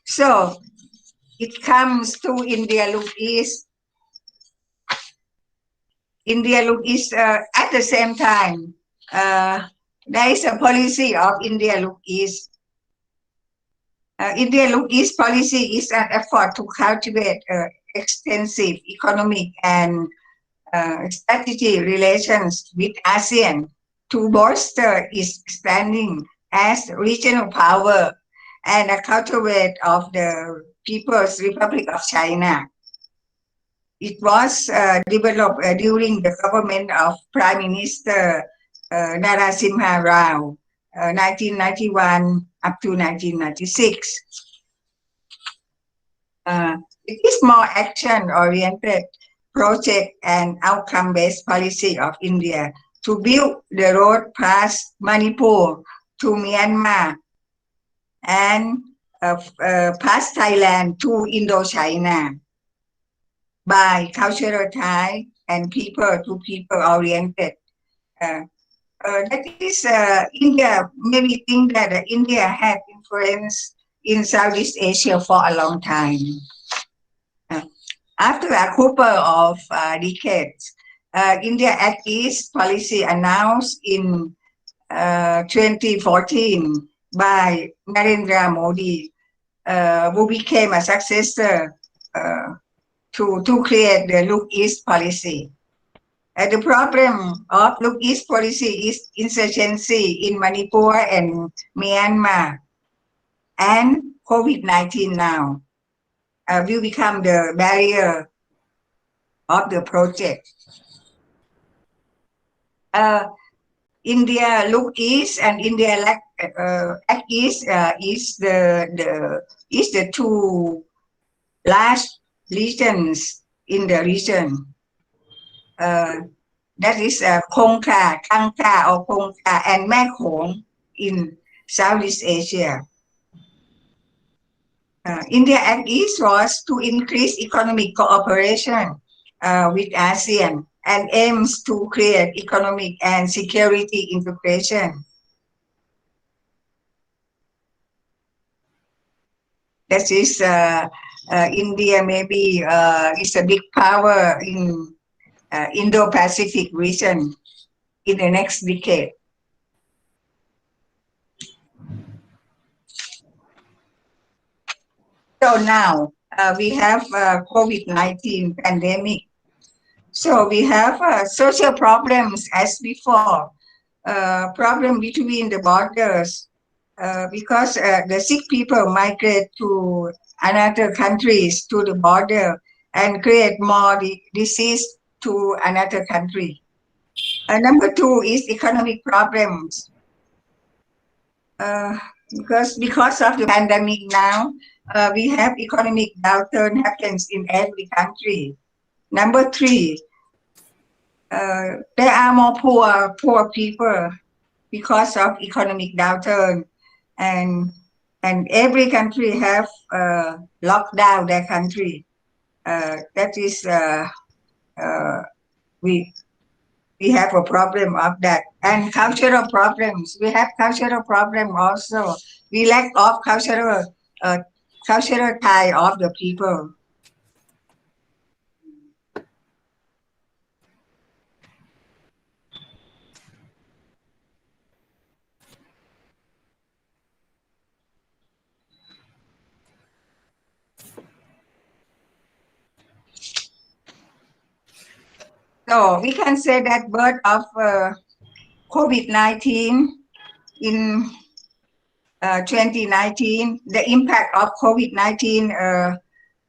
So it comes to India Look East. India Look East at the same time. There is a policy of India Look East. India Look East policy is an effort to cultivate extensive economic and strategic relations with ASEAN to bolster its standing as regional power and a counterweight of the People's Republic of China. It was developed during the government of Prime Minister Narasimha Rao, 1991 up to 1996. It is more action-oriented project and outcome-based policy of India to build the road past Manipur to Myanmar and past Thailand to Indochina by cultural tie and people-to-people oriented. That is, India, maybe think that India had influence in Southeast Asia for a long time. After a couple of decades, India Act East policy announced in 2014 by Narendra Modi, who became a successor to create the Look East policy. The problem of Look East policy is insurgency in Manipur and Myanmar, and COVID-19 now will become the barrier of the project. India Look East and India Act East is the two large regions in the region. That is Khongka, Kangka or Khongka and Mae in Southeast Asia. India Act East was to increase economic cooperation with ASEAN and aims to create economic and security integration. That is, India maybe is a big power in Indo-Pacific region in the next decade. So now we have COVID-19 pandemic. So we have social problems as before, problem between the borders because the sick people migrate to another countries to the border and create more disease to another country. Number two is economic problems. Because of the pandemic now, we have economic downturn happens in every country. Number three, there are more poor people because of economic downturn, and every country have locked down their country. That is, we have a problem of that. And cultural problems, we have cultural problem also. We lack of cultural tie of the people. So we can say that birth of COVID-19 in 2019, the impact of COVID-19,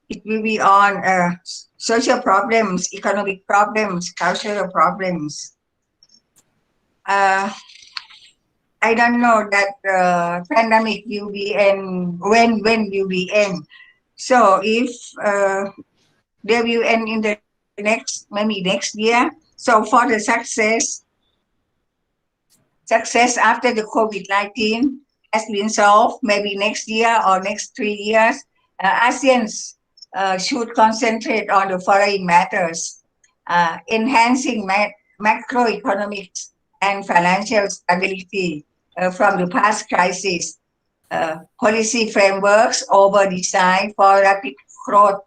it will be on social problems, economic problems, cultural problems. I don't know that pandemic will be end, when will be end. So if they will end in the maybe next year. So for the success after the COVID-19 has been solved, maybe next year or next 3 years, ASEANs should concentrate on the following matters: enhancing macroeconomics and financial stability from the past crisis, policy frameworks over design for rapid growth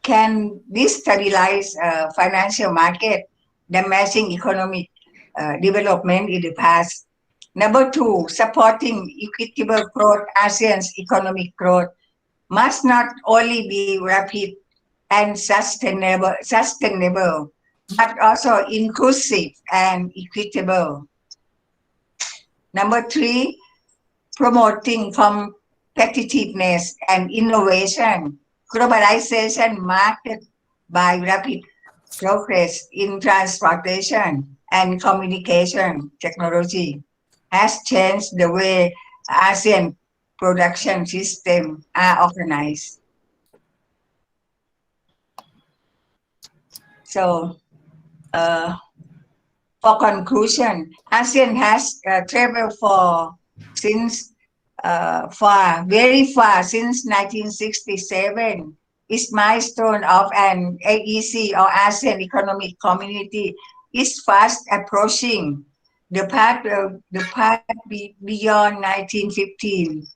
can destabilize financial market, damaging economic development in the past. Number two, supporting equitable growth. ASEAN's economic growth must not only be rapid and sustainable, but also inclusive and equitable. Number three, promoting competitiveness and innovation. Globalization marked by rapid progress in transportation and communication technology has changed the way ASEAN production systems are organized. So, for conclusion, ASEAN has traveled very far since 1967. Its milestone of an AEC or ASEAN Economic Community is fast approaching. The path beyond 1915.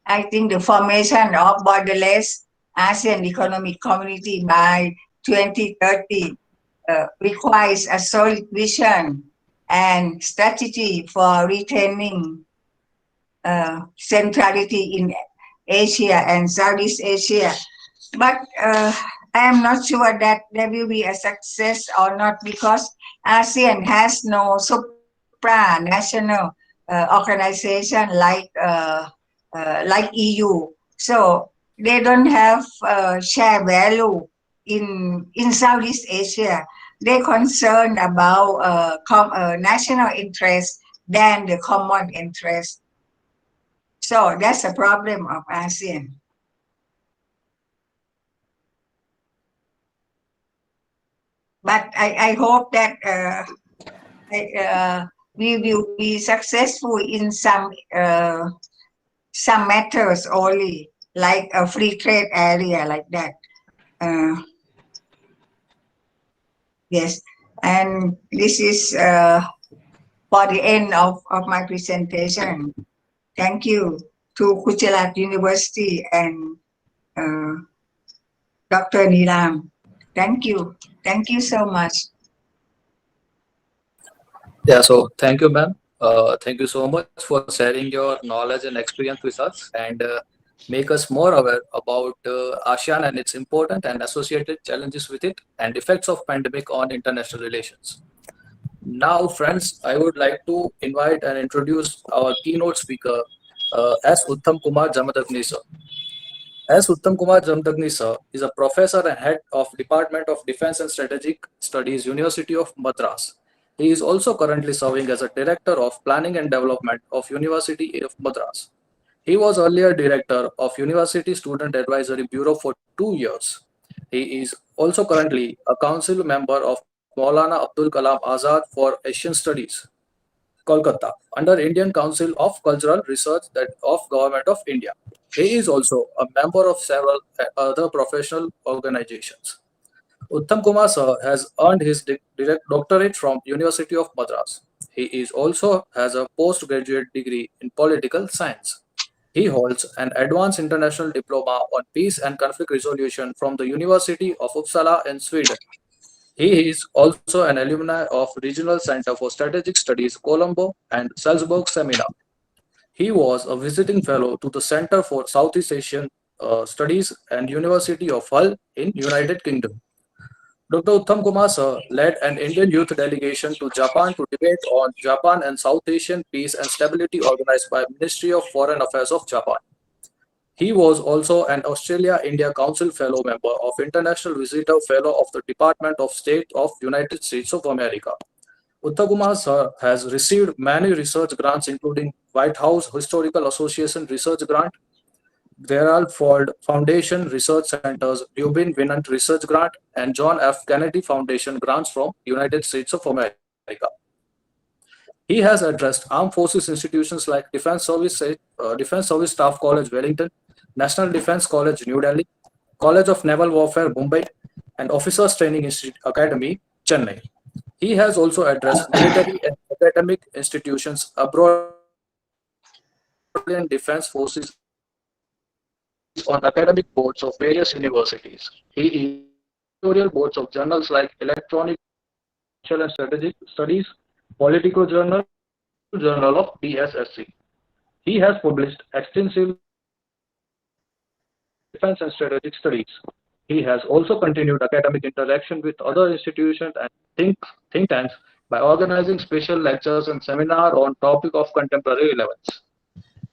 I think the formation of borderless ASEAN Economic Community by 2030 requires a solid vision and strategy for retaining centrality in Asia and Southeast Asia. But I am not sure that there will be a success or not, because ASEAN has no supranational organization like EU. So they don't have share value in Southeast Asia. They're concerned about national interest than the common interest. So that's a problem of ASEAN. But I hope that we will be successful in some matters only, like a free trade area like that. Yes, and this is for the end of my presentation. Thank you to Gujarat University and Dr. Nilam. Thank you. Thank you so much. Yeah, so thank you, ma'am. Thank you so much for sharing your knowledge and experience with us, and make us more aware about ASEAN and its important and associated challenges with it and effects of pandemic on international relations. Now, friends, I would like to invite and introduce our keynote speaker, S. Uttam Kumar Jamadagni sir. S. Uttam Kumar Jamadagni sir is a professor and head of Department of Defense and Strategic Studies, University of Madras. He is also currently serving as a Director of Planning and Development of University of Madras. He was earlier Director of University Student Advisory Bureau for 2 years. He is also currently a council member of Maulana Abdul Kalam Azad for Asian Studies, Kolkata, under Indian Council of Cultural Research of Government of India. He is also a member of several other professional organizations. Uttam Kumar sir has earned his doctorate from University of Madras. He is also has a postgraduate degree in political science. He holds an advanced international diploma on peace and conflict resolution from the University of Uppsala in Sweden. He is also an alumni of Regional Center for Strategic Studies, Colombo and Salzburg Seminar. He was a visiting fellow to the Center for Southeast Asian Studies and University of Hull in United Kingdom. Dr. Uttam Kumar sir led an Indian youth delegation to Japan to debate on Japan and South Asian peace and stability organized by Ministry of Foreign Affairs of Japan. He was also an Australia-India Council Fellow member of International Visitor Fellow of the Department of State of United States of America. Uttam Kumar sir has received many research grants, including White House Historical Association Research Grant, Gerald Ford Foundation Research Center's Rubin Winant Research Grant, and John F. Kennedy Foundation grants from United States of America. He has addressed armed forces institutions like Defense Service Staff College, Wellington, National Defense College, New Delhi, College of Naval Warfare, Mumbai, and Officers Training Academy, Chennai. He has also addressed military and academic institutions abroad Australian Defence Forces on academic boards of various universities. He is editorial boards of journals like Electronic and Strategic Studies, Politico Journal, Journal of DSSC. He has published extensive defense and strategic studies. He has also continued academic interaction with other institutions and think tanks by organizing special lectures and seminars on topic of contemporary relevance.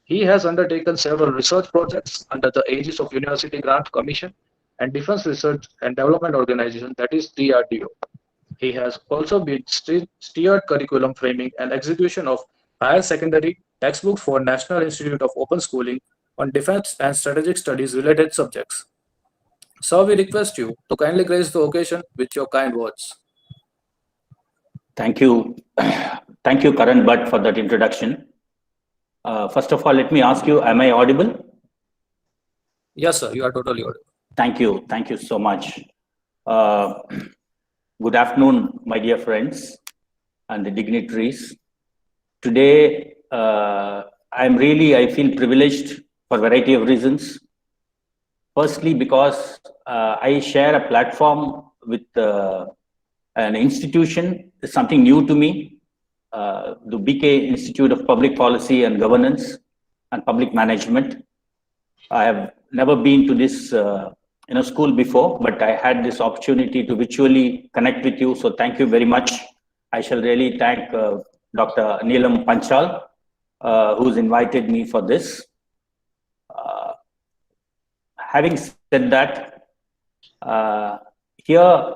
He has undertaken several research projects under the aegis of University Grant Commission and Defense Research and Development Organization, that is DRDO. He has also been steered curriculum framing and execution of higher secondary textbooks for National Institute of Open Schooling on defense and strategic studies related subjects. Sir, we request you to kindly grace the occasion with your kind words. Thank you. Thank you, Karan Bhatt, for that introduction. First of all, let me ask you, am I audible? Yes, sir, you are totally audible. Thank you. Thank you so much. Good afternoon, my dear friends and the dignitaries. Today, I feel privileged for a variety of reasons. Firstly, because I share a platform with an institution, is something new to me, the BK Institute of Public Policy and Governance and Public Management. I have never been to this school before, but I had this opportunity to virtually connect with you. So thank you very much. I shall really thank Dr. Neelam Panchal, who's invited me for this. Having said that, here